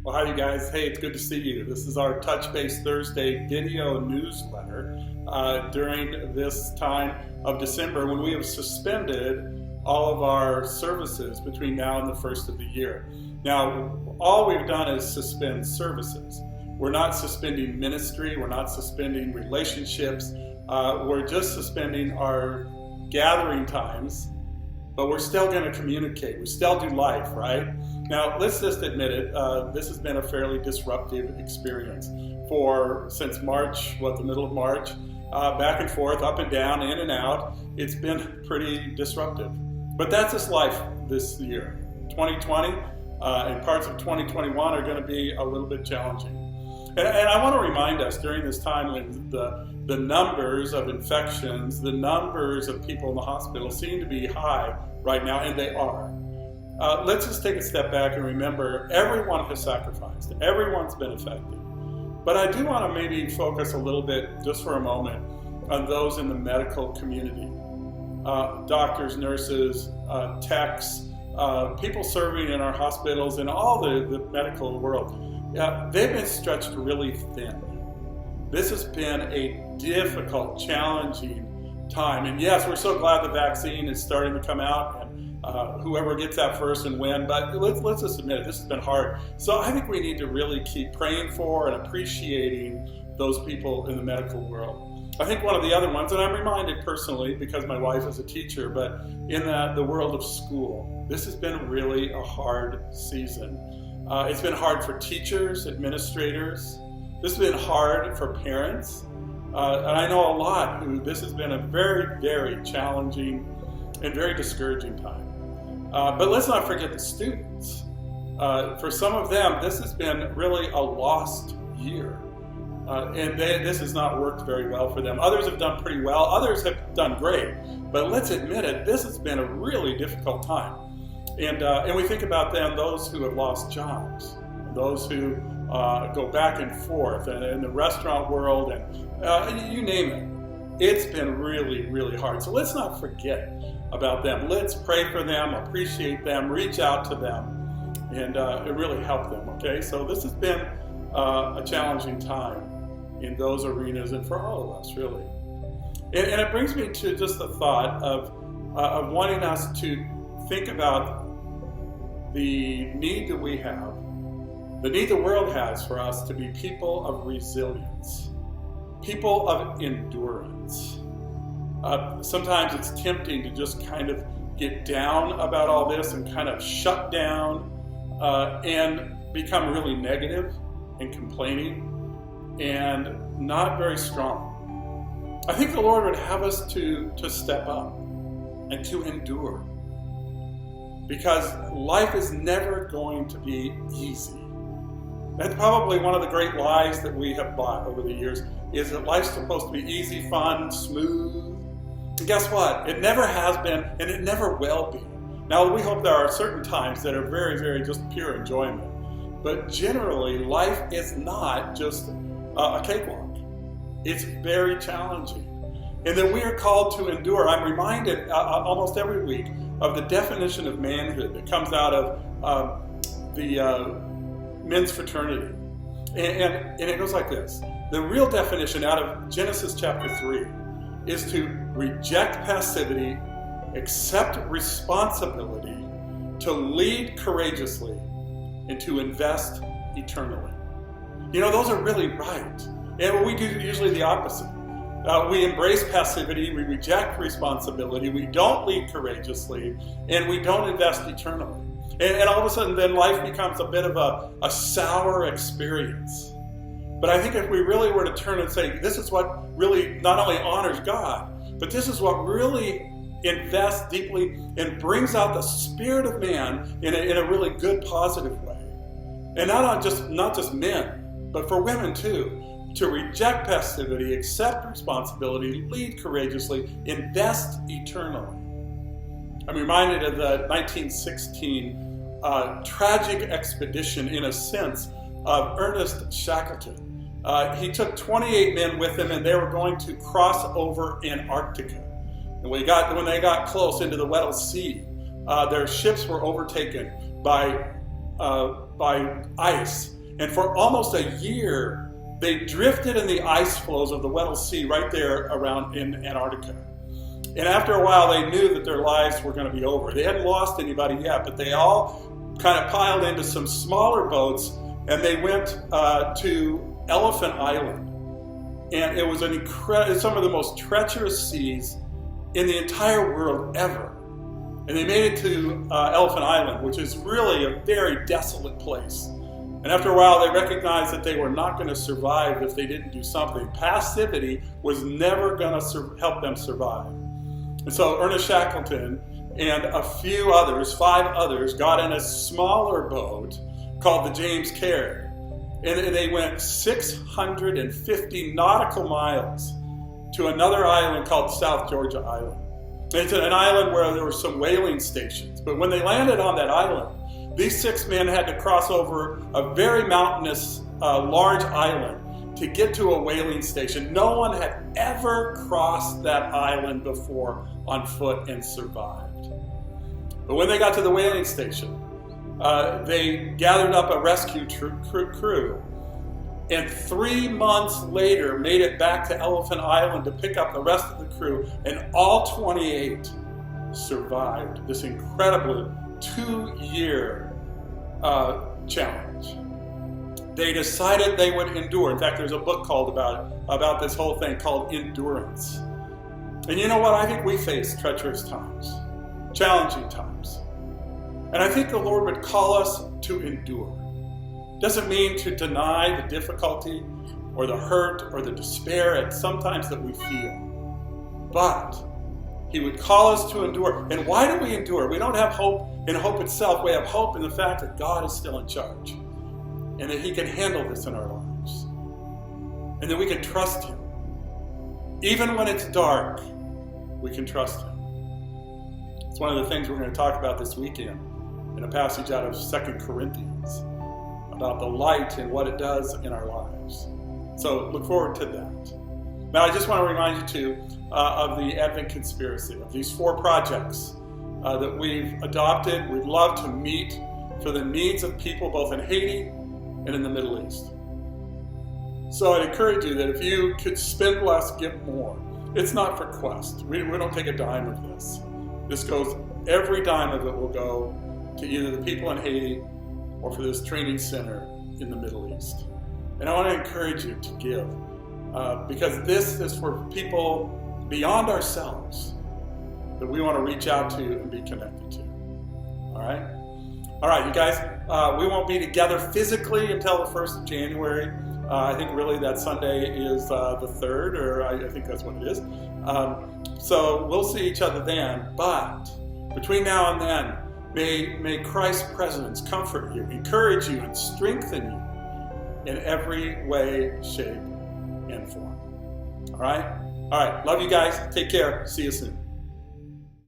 Well, hi, you guys. Hey, it's good to see you. This is our Touch Base Thursday video newsletter during this time of December when we have suspended all of our services between now and the first of the year. Now, all we've done is suspend services. We're not suspending ministry. We're not suspending relationships. We're just suspending our gathering times, but we're still going to communicate. We still do life, right? Now, let's just admit it. This has been a fairly disruptive experience since March, the middle of March, back and forth, up and down, in and out. It's been pretty disruptive. But that's just life this year. 2020 and parts of 2021 are going to be a little bit challenging. And I want to remind us during this time when the numbers of infections, the numbers of people in the hospital seem to be high right now, and they are. Let's just take a step back and remember everyone has sacrificed. Everyone's been affected. But I do want to maybe focus a little bit, just for a moment, on those in the medical community. Doctors, nurses, techs, people serving in our hospitals and all the medical world. They've been stretched really thin. This has been a difficult, challenging time. And yes, we're so glad the vaccine is starting to come out, and whoever gets that first and win. But let's just admit it, this has been hard. So I think we need to really keep praying for and appreciating those people in the medical world. I think one of the other ones, and I'm reminded personally because my wife is a teacher, but in the world of school, this has been really a hard season. It's been hard for teachers, administrators. This has been hard for parents. And I know a lot who this has been a very, very challenging and very discouraging time. But let's not forget the students. For some of them, this has been really a lost year. And this has not worked very well for them. Others have done pretty well. Others have done great. But let's admit it, this has been a really difficult time. And we think about them, those who have lost jobs, those who go back and forth, and in the restaurant world, and you name it. It's been really, really hard. So let's not forget about them. Let's pray for them, appreciate them, reach out to them, and really help them, okay? So this has been a challenging time in those arenas and for all of us, really. And it brings me to just the thought of wanting us to think about the need that we have, the need the world has for us to be people of resilience, people of endurance. Sometimes it's tempting to just kind of get down about all this and kind of shut down and become really negative and complaining and not very strong. I think the Lord would have us to step up and to endure, because life is never going to be easy. That's probably one of the great lies that we have bought over the years, is that life's supposed to be easy, fun, smooth. And guess what? It never has been, and it never will be. Now, we hope there are certain times that are very, very just pure enjoyment. But generally, life is not just a cakewalk. It's very challenging. And that we are called to endure. I'm reminded almost every week of the definition of manhood that comes out of the men's fraternity. And it goes like this. The real definition out of Genesis chapter 3 is to reject passivity, accept responsibility, to lead courageously, and to invest eternally. You know, those are really right. And we do usually the opposite. We embrace passivity, we reject responsibility, we don't lead courageously, and we don't invest eternally. And all of a sudden, then life becomes a bit of a sour experience. But I think if we really were to turn and say, this is what really not only honors God, but this is what really invests deeply and brings out the spirit of man in a really good, positive way. And not just men, but for women too. To reject passivity, accept responsibility, lead courageously, invest eternally. I'm reminded of the 1916 tragic expedition, in a sense, of Ernest Shackleton. He took 28 men with him, and they were going to cross over Antarctica. And when they got close into the Weddell Sea, their ships were overtaken by by ice. And for almost a year, they drifted in the ice floes of the Weddell Sea right there around in Antarctica. And after a while, they knew that their lives were going to be over. They hadn't lost anybody yet, but they all kind of piled into some smaller boats, and they went to Elephant Island. And it was some of the most treacherous seas in the entire world ever. And they made it to Elephant Island, which is really a very desolate place. And after a while, they recognized that they were not going to survive if they didn't do something. Passivity was never going to help them survive. And so Ernest Shackleton and a few others, 5 others, got in a smaller boat called the James Caird. And they went 650 nautical miles to another island called South Georgia Island. It's an island where there were some whaling stations. But when they landed on that island, these 6 men had to cross over a very mountainous, large island to get to a whaling station. No one had ever crossed that island before on foot and survived. But when they got to the whaling station, they gathered up a rescue crew, and 3 months later made it back to Elephant Island to pick up the rest of the crew, and all 28 survived this incredible 2-year challenge. They decided they would endure. In fact, there's a book called about this whole thing called Endurance. And you know what? I think we face treacherous times, challenging times. And I think the Lord would call us to endure. Doesn't mean to deny the difficulty or the hurt or the despair at sometimes that we feel. But He would call us to endure. And why do we endure? We don't have hope in hope itself. We have hope in the fact that God is still in charge and that He can handle this in our lives. And that we can trust Him. Even when it's dark, we can trust Him. It's one of the things we're going to talk about this weekend in a passage out of 2 Corinthians about the light and what it does in our lives. So look forward to that. Now I just want to remind you too of the Advent Conspiracy, of these 4 projects that we've adopted. We'd love to meet for the needs of people both in Haiti and in the Middle East. So I'd encourage you that if you could spend less, give more. It's not for Quest. We don't take a dime of this. This goes, every dime of it will go to either the people in Haiti or for this training center in the Middle East. And I want to encourage you to give because this is for people beyond ourselves that we want to reach out to and be connected to. All right? All right, you guys, we won't be together physically until the 1st of January. I think really that Sunday is the 3rd, or I think that's what it is. So we'll see each other then. But between now and then, may Christ's presence comfort you, encourage you, and strengthen you in every way, shape, and form. All right? All right. Love you guys. Take care. See you soon.